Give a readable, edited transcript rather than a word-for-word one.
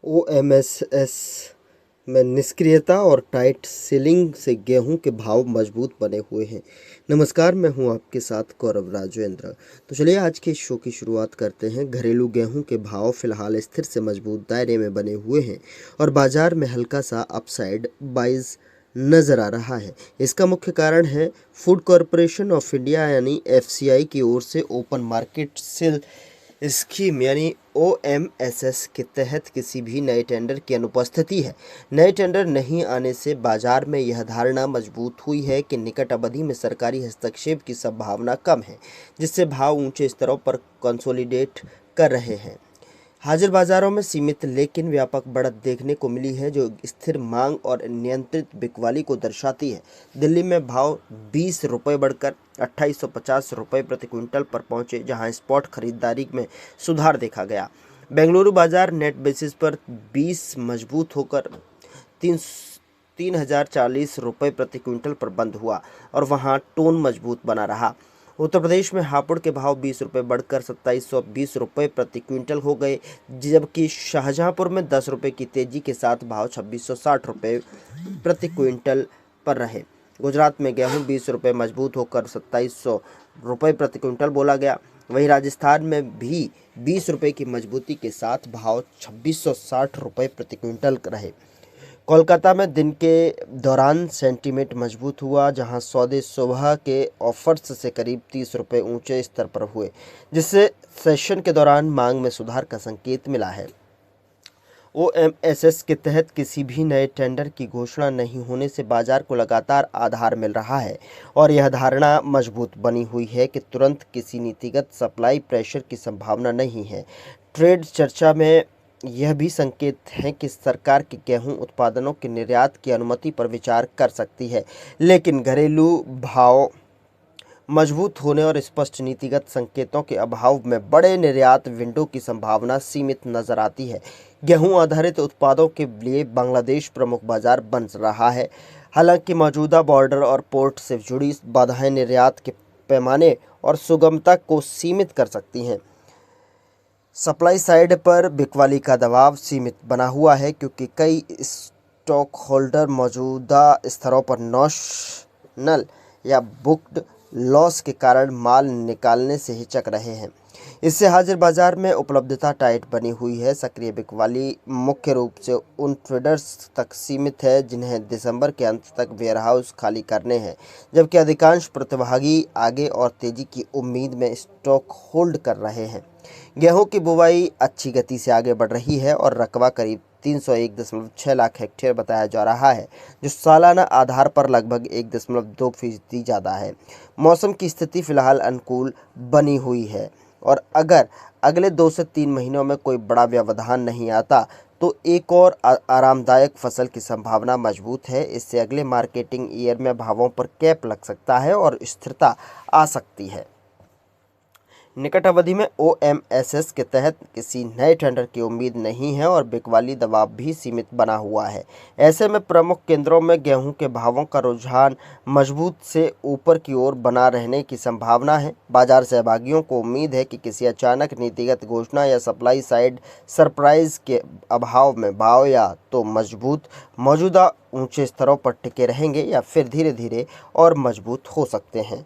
ओएमएसएस में निष्क्रियता और टाइट सीलिंग से गेहूं के भाव मजबूत बने हुए हैं। नमस्कार, मैं हूं आपके साथ गौरव राजेंद्र। तो चलिए आज के शो की शुरुआत करते हैं। घरेलू गेहूं के भाव फिलहाल स्थिर से मजबूत दायरे में बने हुए हैं और बाजार में हल्का सा अपसाइड बाइज नजर आ रहा है। इसका मुख्य कारण है फूड कॉरपोरेशन ऑफ इंडिया यानी एफसीआई की ओर से ओपन मार्केट सेल स्कीम यानी ओएमएसएस के तहत किसी भी नए टेंडर की अनुपस्थिति है। नए टेंडर नहीं आने से बाजार में यह धारणा मजबूत हुई है कि निकट अवधि में सरकारी हस्तक्षेप की संभावना कम है, जिससे भाव ऊंचे स्तरों पर कंसोलिडेट कर रहे हैं। हाजिर बाजारों में सीमित लेकिन व्यापक बढ़त देखने को मिली है, जो स्थिर मांग और नियंत्रित बिकवाली को दर्शाती है। दिल्ली में भाव 20 रुपये बढ़कर 2850 रुपये प्रति क्विंटल पर पहुंचे, जहां स्पॉट खरीदारी में सुधार देखा गया। बेंगलुरु बाजार नेट बेसिस पर 20 मजबूत होकर 3040 रुपये प्रति क्विंटल पर बंद हुआ और वहां टोन मजबूत बना रहा। उत्तर प्रदेश में हापुड़ के भाव 20 रुपये बढ़कर 2720 रुपये प्रति क्विंटल हो गए, जबकि शाहजहांपुर में 10 रुपये की तेजी के साथ भाव 2660 रुपये प्रति क्विंटल पर रहे। गुजरात में गेहूं 20 रुपये मजबूत होकर 2700 रुपये प्रति क्विंटल बोला गया। वहीं राजस्थान में भी 20 रुपये की मजबूती के साथ भाव 2660 रुपये प्रति क्विंटल रहे। कोलकाता में दिन के दौरान सेंटीमेंट मजबूत हुआ, जहां सौदे सुबह के ऑफर्स से करीब 30 रुपये ऊंचे स्तर पर हुए, जिससे सेशन के दौरान मांग में सुधार का संकेत मिला है। ओएमएसएस के तहत किसी भी नए टेंडर की घोषणा नहीं होने से बाजार को लगातार आधार मिल रहा है और यह धारणा मजबूत बनी हुई है कि तुरंत किसी नीतिगत सप्लाई प्रेशर की संभावना नहीं है। ट्रेड चर्चा में यह भी संकेत है कि सरकार के गेहूं उत्पादनों के निर्यात की अनुमति पर विचार कर सकती है, लेकिन घरेलू भाव मजबूत होने और स्पष्ट नीतिगत संकेतों के अभाव में बड़े निर्यात विंडो की संभावना सीमित नजर आती है। गेहूं आधारित उत्पादों के लिए बांग्लादेश प्रमुख बाजार बन रहा है। हालांकि मौजूदा बॉर्डर और पोर्ट से जुड़ी बाधाएं निर्यात के पैमाने और सुगमता को सीमित कर सकती हैं। सप्लाई साइड पर बिकवाली का दबाव सीमित बना हुआ है, क्योंकि कई स्टॉक होल्डर मौजूदा स्तरों पर नॉशनल या बुक्ड लॉस के कारण माल निकालने से हिचक रहे हैं। इससे हाजिर बाजार में उपलब्धता टाइट बनी हुई है। सक्रिय बिकवाली मुख्य रूप से उन ट्रेडर्स तक सीमित है जिन्हें दिसंबर के अंत तक वेयरहाउस खाली करने हैं, जबकि अधिकांश प्रतिभागी आगे और तेजी की उम्मीद में स्टॉक होल्ड कर रहे हैं। गेहूं की बुवाई अच्छी गति से आगे बढ़ रही है और रकबा करीब 301.6 लाख हेक्टेयर बताया जा रहा है, जो सालाना आधार पर लगभग 1.2% ज़्यादा है। मौसम की स्थिति फिलहाल अनुकूल बनी हुई है और अगर अगले 2 से 3 महीनों में कोई बड़ा व्यवधान नहीं आता तो एक और आरामदायक फसल की संभावना मजबूत है। इससे अगले मार्केटिंग ईयर में भावों पर कैप लग सकता है और स्थिरता आ सकती है। निकट अवधि में ओएमएसएस के तहत किसी नए टेंडर की उम्मीद नहीं है और बिकवाली दबाव भी सीमित बना हुआ है। ऐसे में प्रमुख केंद्रों में गेहूं के भावों का रुझान मजबूत से ऊपर की ओर बना रहने की संभावना है। बाजार सहभागियों को उम्मीद है कि किसी अचानक नीतिगत घोषणा या सप्लाई साइड सरप्राइज के अभाव में भाव या तो मौजूदा ऊंचे स्तरों पर टिके रहेंगे या फिर धीरे धीरे और मजबूत हो सकते हैं।